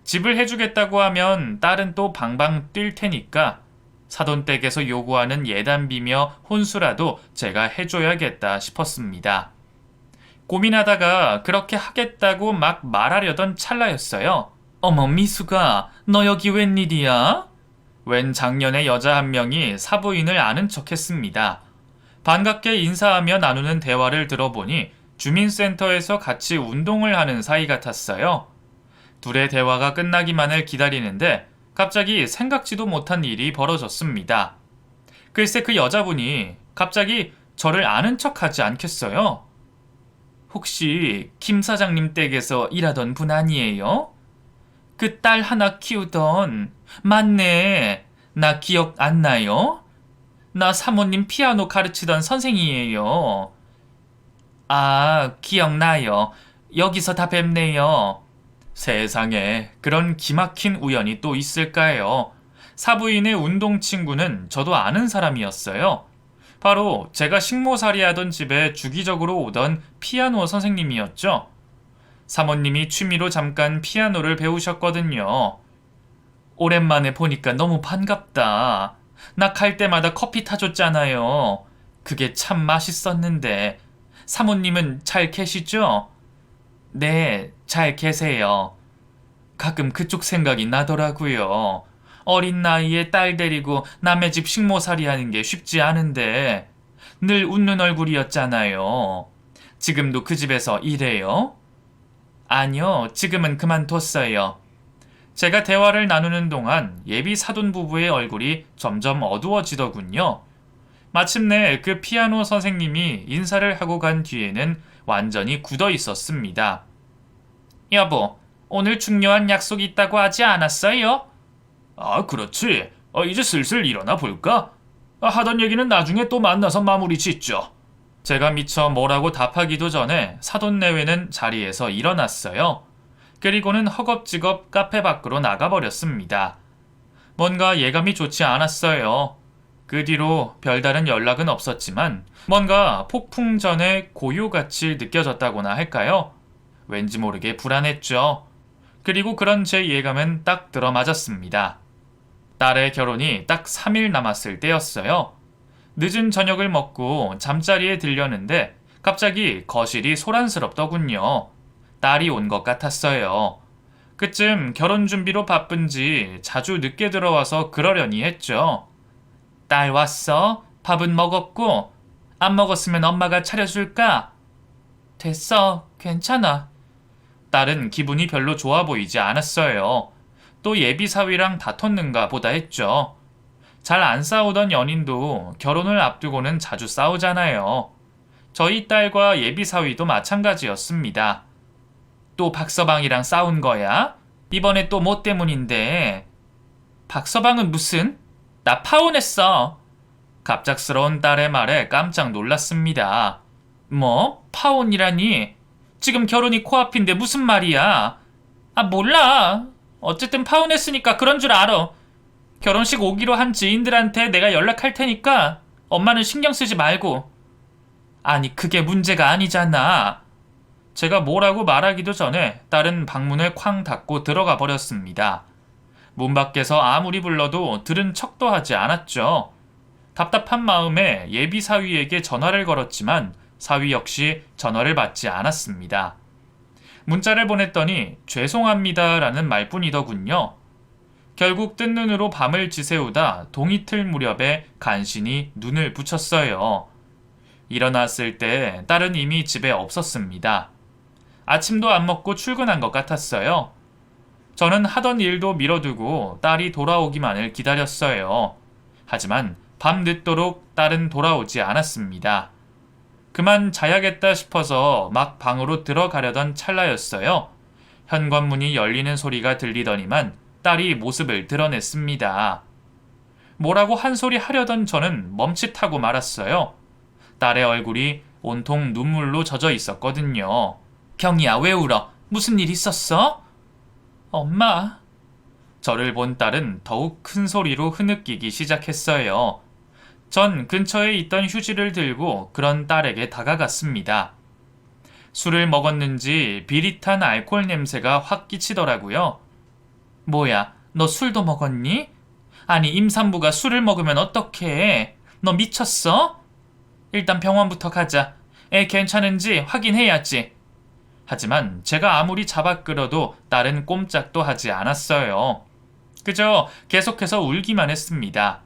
집을 해주겠다고 하면 딸은 또 방방 뛸 테니까 사돈댁에서 요구하는 예단비며 혼수라도 제가 해줘야겠다 싶었습니다. 고민하다가 그렇게 하겠다고 막 말하려던 찰나였어요. 어머 미수가 너 여기 웬일이야? 웬 장년의 여자 한 명이 사부인을 아는 척했습니다. 반갑게 인사하며 나누는 대화를 들어보니 주민센터에서 같이 운동을 하는 사이 같았어요. 둘의 대화가 끝나기만을 기다리는데 갑자기 생각지도 못한 일이 벌어졌습니다. 글쎄 그 여자분이 갑자기 저를 아는 척하지 않겠어요? 혹시 김 사장님 댁에서 일하던 분 아니에요? 그 딸 하나 키우던 맞네. 나 기억 안 나요? 나 사모님 피아노 가르치던 선생이에요. 아, 기억나요. 여기서 다 뵙네요. 세상에 그런 기막힌 우연이 또 있을까요? 사부인의 운동 친구는 저도 아는 사람이었어요. 바로 제가 식모살이 하던 집에 주기적으로 오던 피아노 선생님이었죠. 사모님이 취미로 잠깐 피아노를 배우셨거든요. 오랜만에 보니까 너무 반갑다. 나 갈 때마다 커피 타줬잖아요. 그게 참 맛있었는데. 사모님은 잘 계시죠? 네, 잘 계세요. 가끔 그쪽 생각이 나더라고요. 어린 나이에 딸 데리고 남의 집 식모살이 하는 게 쉽지 않은데 늘 웃는 얼굴이었잖아요. 지금도 그 집에서 일해요? 아니요, 지금은 그만뒀어요. 제가 대화를 나누는 동안 예비 사돈 부부의 얼굴이 점점 어두워지더군요. 마침내 그 피아노 선생님이 인사를 하고 간 뒤에는 완전히 굳어 있었습니다. 여보, 오늘 중요한 약속이 있다고 하지 않았어요? 아, 그렇지. 이제 슬슬 일어나 볼까? 하던 얘기는 나중에 또 만나서 마무리 짓죠. 제가 미처 뭐라고 답하기도 전에 사돈 내외는 자리에서 일어났어요. 그리고는 허겁지겁 카페 밖으로 나가버렸습니다. 뭔가 예감이 좋지 않았어요. 그 뒤로 별다른 연락은 없었지만 뭔가 폭풍 전에 고요같이 느껴졌다고나 할까요? 왠지 모르게 불안했죠. 그리고 그런 제 예감은 딱 들어맞았습니다. 딸의 결혼이 딱 3일 남았을 때였어요. 늦은 저녁을 먹고 잠자리에 들렸는데 갑자기 거실이 소란스럽더군요. 딸이 온 것 같았어요. 그쯤 결혼 준비로 바쁜지 자주 늦게 들어와서 그러려니 했죠. 딸 왔어? 밥은 먹었고? 안 먹었으면 엄마가 차려줄까? 됐어. 괜찮아. 딸은 기분이 별로 좋아 보이지 않았어요. 또 예비사위랑 다퉜는가 보다 했죠. 잘 안 싸우던 연인도 결혼을 앞두고는 자주 싸우잖아요. 저희 딸과 예비사위도 마찬가지였습니다. 또 박서방이랑 싸운 거야? 이번에 또 뭐 때문인데? 박서방은 무슨? 나 파혼했어. 갑작스러운 딸의 말에 깜짝 놀랐습니다. 뭐? 파혼이라니? 지금 결혼이 코앞인데 무슨 말이야? 아, 몰라. 어쨌든 파혼했으니까 그런 줄 알아. 결혼식 오기로 한 지인들한테 내가 연락할 테니까 엄마는 신경 쓰지 말고. 아니, 그게 문제가 아니잖아. 제가 뭐라고 말하기도 전에 딸은 방문을 쾅 닫고 들어가 버렸습니다. 문 밖에서 아무리 불러도 들은 척도 하지 않았죠. 답답한 마음에 예비 사위에게 전화를 걸었지만 사위 역시 전화를 받지 않았습니다. 문자를 보냈더니 죄송합니다라는 말뿐이더군요. 결국 뜬 눈으로 밤을 지새우다 동이틀 무렵에 간신히 눈을 붙였어요. 일어났을 때 딸은 이미 집에 없었습니다. 아침도 안 먹고 출근한 것 같았어요. 저는 하던 일도 미뤄두고 딸이 돌아오기만을 기다렸어요. 하지만 밤늦도록 딸은 돌아오지 않았습니다. 그만 자야겠다 싶어서 막 방으로 들어가려던 찰나였어요. 현관문이 열리는 소리가 들리더니만 딸이 모습을 드러냈습니다. 뭐라고 한 소리 하려던 저는 멈칫하고 말았어요. 딸의 얼굴이 온통 눈물로 젖어 있었거든요. 경이야, 왜 울어? 무슨 일 있었어? 엄마. 저를 본 딸은 더욱 큰 소리로 흐느끼기 시작했어요. 전 근처에 있던 휴지를 들고 그런 딸에게 다가갔습니다. 술을 먹었는지 비릿한 알코올 냄새가 확 끼치더라고요. 뭐야, 너 술도 먹었니? 아니, 임산부가 술을 먹으면 어떡해? 너 미쳤어? 일단 병원부터 가자. 애 괜찮은지 확인해야지. 하지만 제가 아무리 잡아 끌어도 딸은 꼼짝도 하지 않았어요. 그저 계속해서 울기만 했습니다.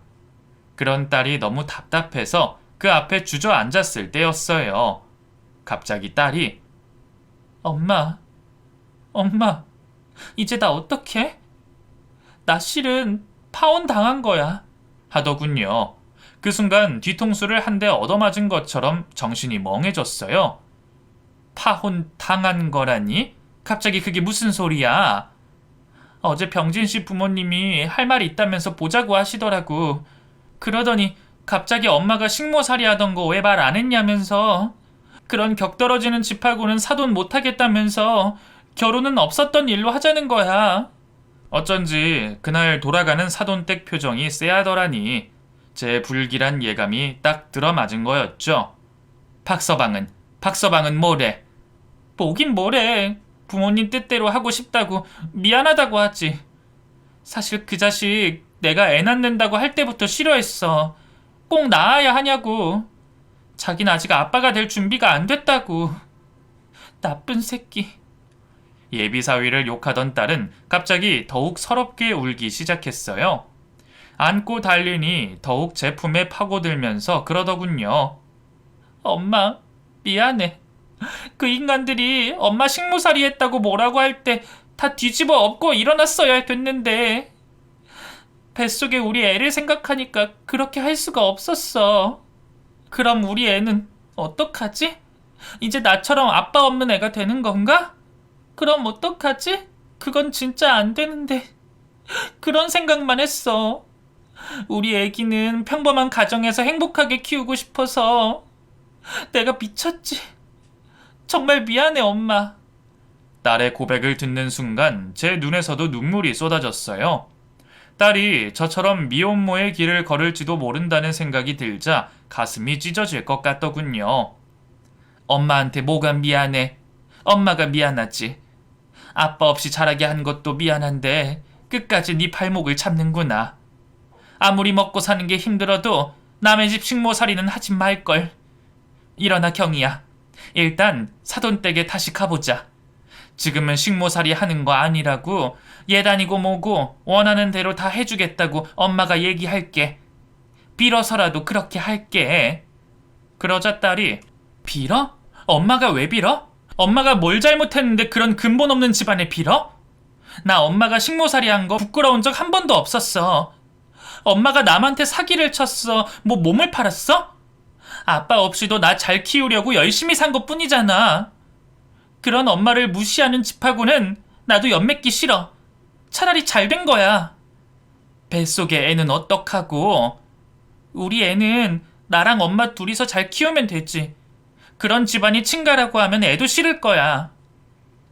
그런 딸이 너무 답답해서 그 앞에 주저앉았을 때였어요. 갑자기 딸이 엄마, 이제 나 어떡해? 나 실은 파혼 당한 거야. 하더군요. 그 순간 뒤통수를 한 대 얻어맞은 것처럼 정신이 멍해졌어요. 파혼 당한 거라니? 갑자기 그게 무슨 소리야? 어제 병진 씨 부모님이 할 말이 있다면서 보자고 하시더라고. 그러더니 갑자기 엄마가 식모살이 하던 거 왜 말 안 했냐면서. 그런 격떨어지는 집하고는 사돈 못하겠다면서 결혼은 없었던 일로 하자는 거야. 어쩐지 그날 돌아가는 사돈댁 표정이 쎄하더라니 제 불길한 예감이 딱 들어맞은 거였죠. 박서방은 뭐래? 뭐긴 뭐래. 부모님 뜻대로 하고 싶다고 미안하다고 하지. 사실 그 자식 내가 애 낳는다고 할 때부터 싫어했어. 꼭 낳아야 하냐고. 자긴 아직 아빠가 될 준비가 안 됐다고. 나쁜 새끼. 예비사위를 욕하던 딸은 갑자기 더욱 서럽게 울기 시작했어요. 안고 달리니 더욱 제 품에 파고들면서 그러더군요. 엄마, 미안해. 그 인간들이 엄마 식모살이 했다고 뭐라고 할 때 다 뒤집어 엎고 일어났어야 됐는데 뱃속에 우리 애를 생각하니까 그렇게 할 수가 없었어. 그럼 우리 애는 어떡하지? 이제 나처럼 아빠 없는 애가 되는 건가? 그럼 어떡하지? 그건 진짜 안 되는데. 그런 생각만 했어. 우리 애기는 평범한 가정에서 행복하게 키우고 싶어서 내가 미쳤지. 정말 미안해, 엄마. 딸의 고백을 듣는 순간 제 눈에서도 눈물이 쏟아졌어요. 딸이 저처럼 미혼모의 길을 걸을지도 모른다는 생각이 들자 가슴이 찢어질 것 같더군요. 엄마한테 뭐가 미안해? 엄마가 미안하지. 아빠 없이 자라게 한 것도 미안한데 끝까지 네 발목을 잡는구나. 아무리 먹고 사는 게 힘들어도 남의 집 식모살이는 하지 말걸. 일어나, 경이야. 일단 사돈댁에 다시 가보자. 지금은 식모살이 하는 거 아니라고, 예단이고 뭐고 원하는 대로 다 해주겠다고 엄마가 얘기할게. 빌어서라도 그렇게 할게. 그러자 딸이, 빌어? 엄마가 왜 빌어? 엄마가 뭘 잘못했는데 그런 근본 없는 집안에 빌어? 나 엄마가 식모살이 한 거 부끄러운 적 한 번도 없었어. 엄마가 남한테 사기를 쳤어? 뭐 몸을 팔았어? 아빠 없이도 나 잘 키우려고 열심히 산 것뿐이잖아. 그런 엄마를 무시하는 집하고는 나도 엿맺기 싫어. 차라리 잘 된 거야. 뱃속의 애는 어떡하고. 우리 애는 나랑 엄마 둘이서 잘 키우면 되지. 그런 집안이 친가라고 하면 애도 싫을 거야.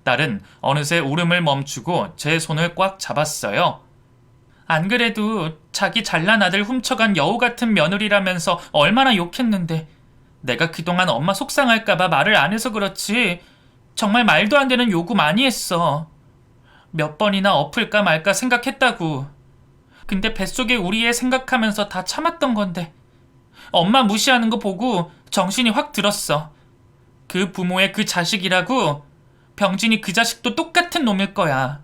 딸은 어느새 울음을 멈추고 제 손을 꽉 잡았어요. 안 그래도 자기 잘난 아들 훔쳐간 여우 같은 며느리라면서 얼마나 욕했는데 내가 그동안 엄마 속상할까봐 말을 안 해서 그렇지 정말 말도 안 되는 요구 많이 했어. 몇 번이나 엎을까 말까 생각했다고. 근데 뱃속에 우리 애 생각하면서 다 참았던 건데 엄마 무시하는 거 보고 정신이 확 들었어. 그 부모의 그 자식이라고. 병진이 그 자식도 똑같은 놈일 거야.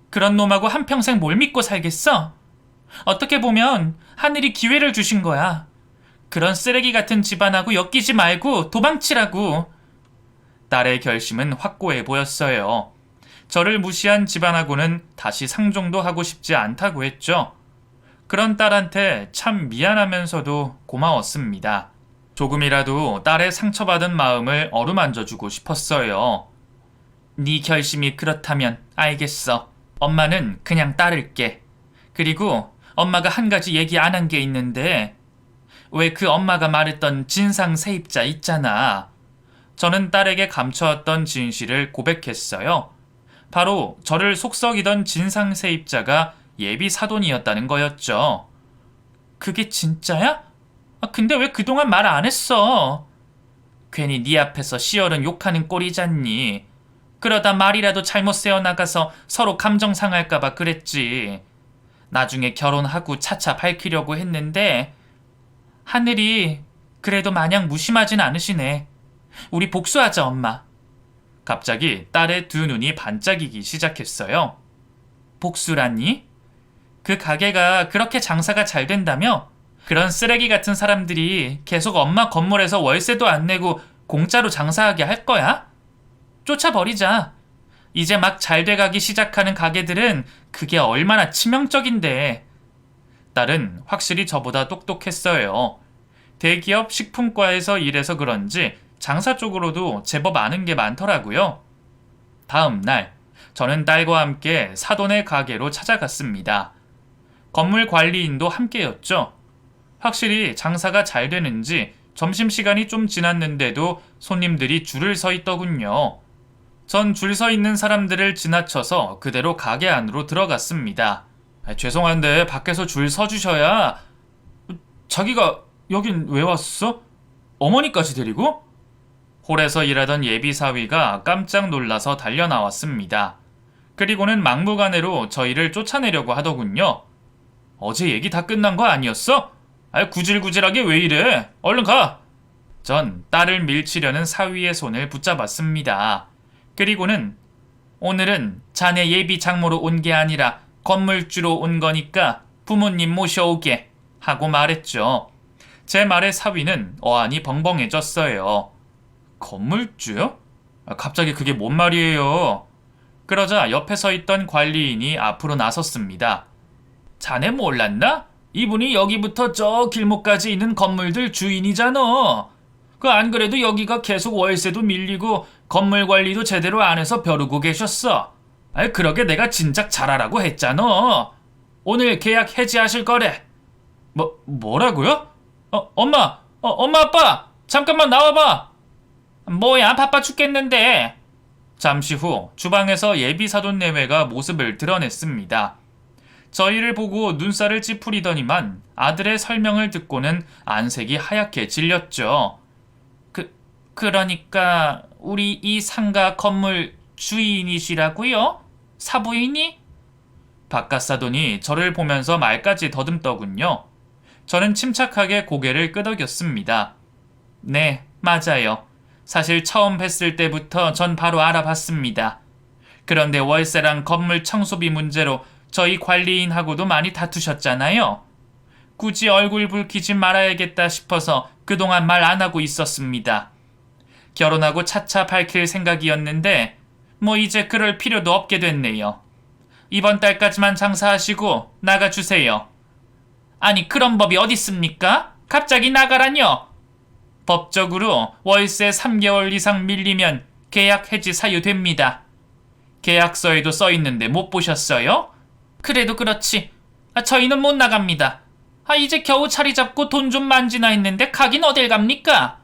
그런 놈하고 한평생 뭘 믿고 살겠어? 어떻게 보면 하늘이 기회를 주신 거야. 그런 쓰레기 같은 집안하고 엮이지 말고 도망치라고. 딸의 결심은 확고해 보였어요. 저를 무시한 집안하고는 다시 상종도 하고 싶지 않다고 했죠. 그런 딸한테 참 미안하면서도 고마웠습니다. 조금이라도 딸의 상처받은 마음을 어루만져주고 싶었어요. 네 결심이 그렇다면 알겠어. 엄마는 그냥 따를게. 그리고 엄마가 한 가지 얘기 안 한 게 있는데 왜 그 엄마가 말했던 진상 세입자 있잖아. 저는 딸에게 감춰왔던 진실을 고백했어요. 바로 저를 속썩이던 진상 세입자가 예비 사돈이었다는 거였죠. 그게 진짜야? 근데 왜 그동안 말 안 했어? 괜히 네 앞에서 시어른 욕하는 꼴이잖니. 그러다 말이라도 잘못 새어나가서 서로 감정 상할까봐 그랬지. 나중에 결혼하고 차차 밝히려고 했는데 하늘이 그래도 마냥 무심하진 않으시네. 우리 복수하자, 엄마. 갑자기 딸의 두 눈이 반짝이기 시작했어요. 복수라니? 그 가게가 그렇게 장사가 잘 된다며? 그런 쓰레기 같은 사람들이 계속 엄마 건물에서 월세도 안 내고 공짜로 장사하게 할 거야? 쫓아버리자. 이제 막 잘 돼가기 시작하는 가게들은 그게 얼마나 치명적인데. 딸은 확실히 저보다 똑똑했어요. 대기업 식품과에서 일해서 그런지 장사 쪽으로도 제법 아는 게 많더라고요. 다음 날, 저는 딸과 함께 사돈의 가게로 찾아갔습니다. 건물 관리인도 함께였죠. 확실히 장사가 잘 되는지 점심시간이 좀 지났는데도 손님들이 줄을 서 있더군요. 전 줄 서 있는 사람들을 지나쳐서 그대로 가게 안으로 들어갔습니다. 죄송한데 밖에서 줄 서주셔야. 자기가 여긴 왜 왔어? 어머니까지 데리고? 홀에서 일하던 예비사위가 깜짝 놀라서 달려나왔습니다. 그리고는 막무가내로 저희를 쫓아내려고 하더군요. 어제 얘기 다 끝난 거 아니었어? 구질구질하게 왜 이래? 얼른 가! 전 딸을 밀치려는 사위의 손을 붙잡았습니다. 그리고는 오늘은 자네 예비 장모로 온 게 아니라 건물주로 온 거니까 부모님 모셔오게 하고 말했죠. 제 말에 사위는 어안이 벙벙해졌어요. 건물주요? 갑자기 그게 뭔 말이에요? 그러자 옆에 서 있던 관리인이 앞으로 나섰습니다. 자네 몰랐나? 이분이 여기부터 저 길목까지 있는 건물들 주인이잖아. 안 그래도 여기가 계속 월세도 밀리고 건물 관리도 제대로 안 해서 벼르고 계셨어. 그러게 내가 진작 잘하라고 했잖아. 오늘 계약 해지하실 거래. 뭐라고요? 엄마, 엄마 아빠 잠깐만 나와봐. 뭐야 바빠 죽겠는데. 잠시 후 주방에서 예비 사돈 내외가 모습을 드러냈습니다. 저희를 보고 눈살을 찌푸리더니만 아들의 설명을 듣고는 안색이 하얗게 질렸죠. 그러니까 우리 이 상가 건물 주인이시라고요? 사부인이? 바깥 사돈이 저를 보면서 말까지 더듬더군요. 저는 침착하게 고개를 끄덕였습니다. 네, 맞아요. 사실 처음 뵀을 때부터 전 바로 알아봤습니다. 그런데 월세랑 건물 청소비 문제로 저희 관리인하고도 많이 다투셨잖아요. 굳이 얼굴 붉히지 말아야겠다 싶어서 그동안 말 안 하고 있었습니다. 결혼하고 차차 밝힐 생각이었는데 이제 그럴 필요도 없게 됐네요. 이번 달까지만 장사하시고 나가주세요. 아니 그런 법이 어딨습니까? 갑자기 나가라뇨? 법적으로 월세 3개월 이상 밀리면 계약 해지 사유됩니다. 계약서에도 써있는데 못 보셨어요? 그래도 그렇지. 저희는 못 나갑니다. 이제 겨우 자리 잡고 돈 좀 만지나 했는데 가긴 어딜 갑니까?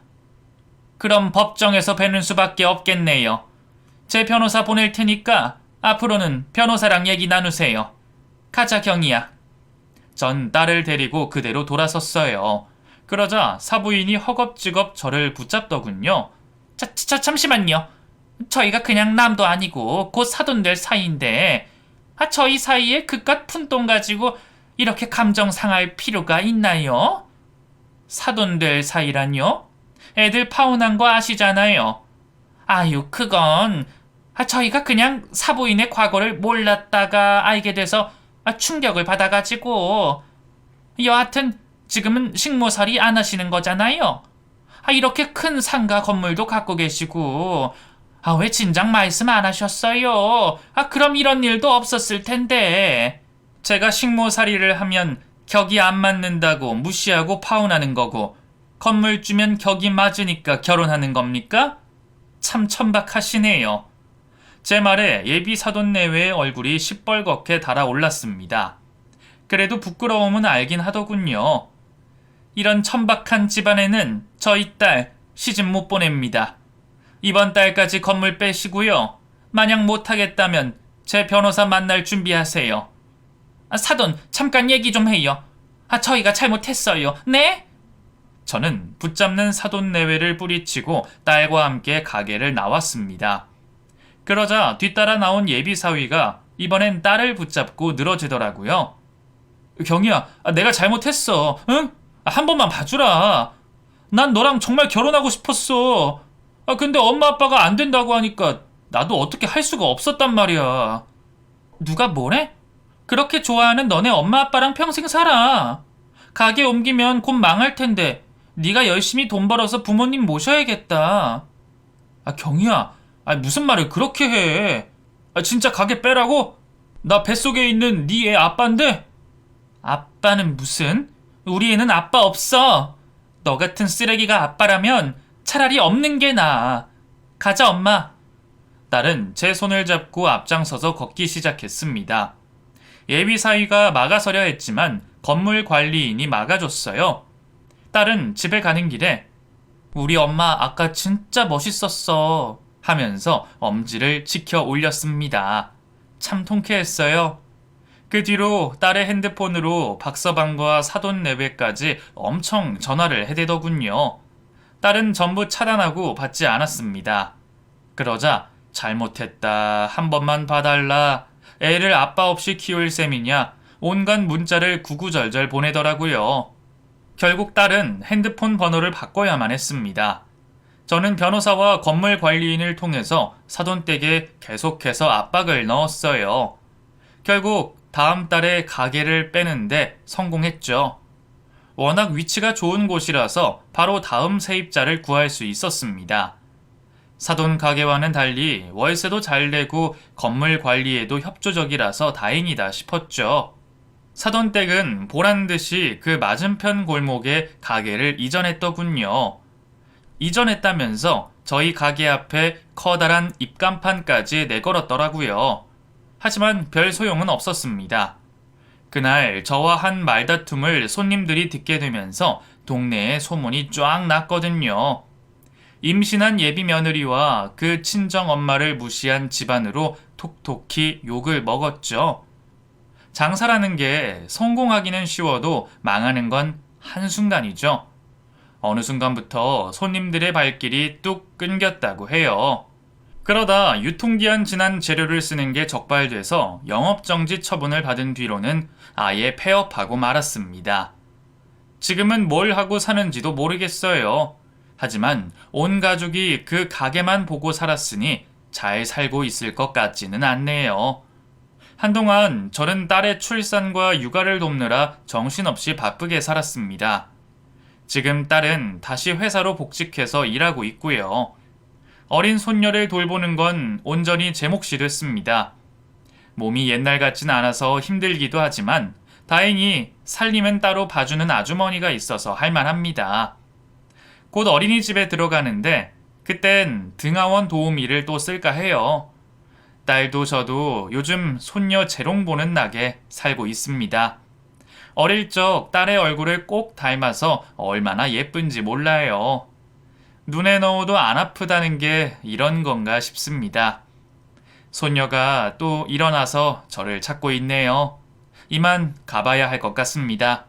그럼 법정에서 뵈는 수밖에 없겠네요. 제 변호사 보낼 테니까 앞으로는 변호사랑 얘기 나누세요. 가자 경이야. 전 딸을 데리고 그대로 돌아섰어요. 그러자 사부인이 허겁지겁 저를 붙잡더군요. 잠시만요. 저희가 그냥 남도 아니고 곧 사돈 될 사이인데 저희 사이에 그깟 푼돈 가지고 이렇게 감정 상할 필요가 있나요? 사돈 될 사이란요? 애들 파혼한 거 아시잖아요. 아유 그건 저희가 그냥 사부인의 과거를 몰랐다가 알게 돼서 충격을 받아가지고 여하튼 지금은 식모살이 안 하시는 거잖아요. 이렇게 큰 상가 건물도 갖고 계시고 왜 진작 말씀 안 하셨어요? 그럼 이런 일도 없었을 텐데. 제가 식모살이를 하면 격이 안 맞는다고 무시하고 파혼하는 거고 건물주면 격이 맞으니까 결혼하는 겁니까? 참 천박하시네요. 제 말에 예비 사돈 내외의 얼굴이 시뻘겋게 달아올랐습니다. 그래도 부끄러움은 알긴 하더군요. 이런 천박한 집안에는 저희 딸 시집 못 보냅니다. 이번 달까지 건물 빼시고요. 만약 못하겠다면 제 변호사 만날 준비하세요. 사돈 잠깐 얘기 좀 해요. 저희가 잘못했어요. 네? 저는 붙잡는 사돈 내외를 뿌리치고 딸과 함께 가게를 나왔습니다. 그러자 뒤따라 나온 예비 사위가 이번엔 딸을 붙잡고 늘어지더라고요. 경희야, 내가 잘못했어. 응? 한 번만 봐주라. 난 너랑 정말 결혼하고 싶었어. 근데 엄마 아빠가 안 된다고 하니까 나도 어떻게 할 수가 없었단 말이야. 누가 뭐래? 그렇게 좋아하는 너네 엄마 아빠랑 평생 살아. 가게 옮기면 곧 망할 텐데 네가 열심히 돈 벌어서 부모님 모셔야겠다. 경희야, 무슨 말을 그렇게 해. 진짜 가게 빼라고? 나 뱃속에 있는 네 애 아빠인데? 아빠는 무슨? 우리 애는 아빠 없어. 너 같은 쓰레기가 아빠라면 차라리 없는 게 나아. 가자 엄마. 딸은 제 손을 잡고 앞장서서 걷기 시작했습니다. 예비 사위가 막아서려 했지만 건물 관리인이 막아줬어요. 딸은 집에 가는 길에 우리 엄마 아까 진짜 멋있었어 하면서 엄지를 치켜 올렸습니다. 참 통쾌했어요. 그 뒤로 딸의 핸드폰으로 박서방과 사돈 내외까지 엄청 전화를 해대더군요. 딸은 전부 차단하고 받지 않았습니다. 그러자 잘못했다, 한 번만 봐달라, 애를 아빠 없이 키울 셈이냐, 온갖 문자를 구구절절 보내더라고요. 결국 딸은 핸드폰 번호를 바꿔야만 했습니다. 저는 변호사와 건물 관리인을 통해서 사돈댁에 계속해서 압박을 넣었어요. 결국 다음 달에 가게를 빼는데 성공했죠. 워낙 위치가 좋은 곳이라서 바로 다음 세입자를 구할 수 있었습니다. 사돈 가게와는 달리 월세도 잘 내고 건물 관리에도 협조적이라서 다행이다 싶었죠. 사돈 댁은 보란듯이 그 맞은편 골목에 가게를 이전했더군요. 이전했다면서 저희 가게 앞에 커다란 입간판까지 내걸었더라고요. 하지만 별 소용은 없었습니다. 그날 저와 한 말다툼을 손님들이 듣게 되면서 동네에 소문이 쫙 났거든요. 임신한 예비 며느리와 그 친정 엄마를 무시한 집안으로 톡톡히 욕을 먹었죠. 장사라는 게 성공하기는 쉬워도 망하는 건 한순간이죠. 어느 순간부터 손님들의 발길이 뚝 끊겼다고 해요. 그러다 유통기한 지난 재료를 쓰는 게 적발돼서 영업정지 처분을 받은 뒤로는 아예 폐업하고 말았습니다. 지금은 뭘 하고 사는지도 모르겠어요. 하지만 온 가족이 그 가게만 보고 살았으니 잘 살고 있을 것 같지는 않네요. 한동안 저는 딸의 출산과 육아를 돕느라 정신없이 바쁘게 살았습니다. 지금 딸은 다시 회사로 복직해서 일하고 있고요. 어린 손녀를 돌보는 건 온전히 제 몫이 됐습니다. 몸이 옛날 같진 않아서 힘들기도 하지만 다행히 살림은 따로 봐주는 아주머니가 있어서 할만합니다. 곧 어린이집에 들어가는데 그땐 등하원 도움 일을 또 쓸까 해요. 딸도 저도 요즘 손녀 재롱 보는 낙에 살고 있습니다. 어릴 적 딸의 얼굴을 꼭 닮아서 얼마나 예쁜지 몰라요. 눈에 넣어도 안 아프다는 게 이런 건가 싶습니다. 손녀가 또 일어나서 저를 찾고 있네요. 이만 가봐야 할 것 같습니다.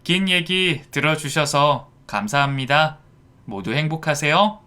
긴 얘기 들어주셔서 감사합니다. 모두 행복하세요.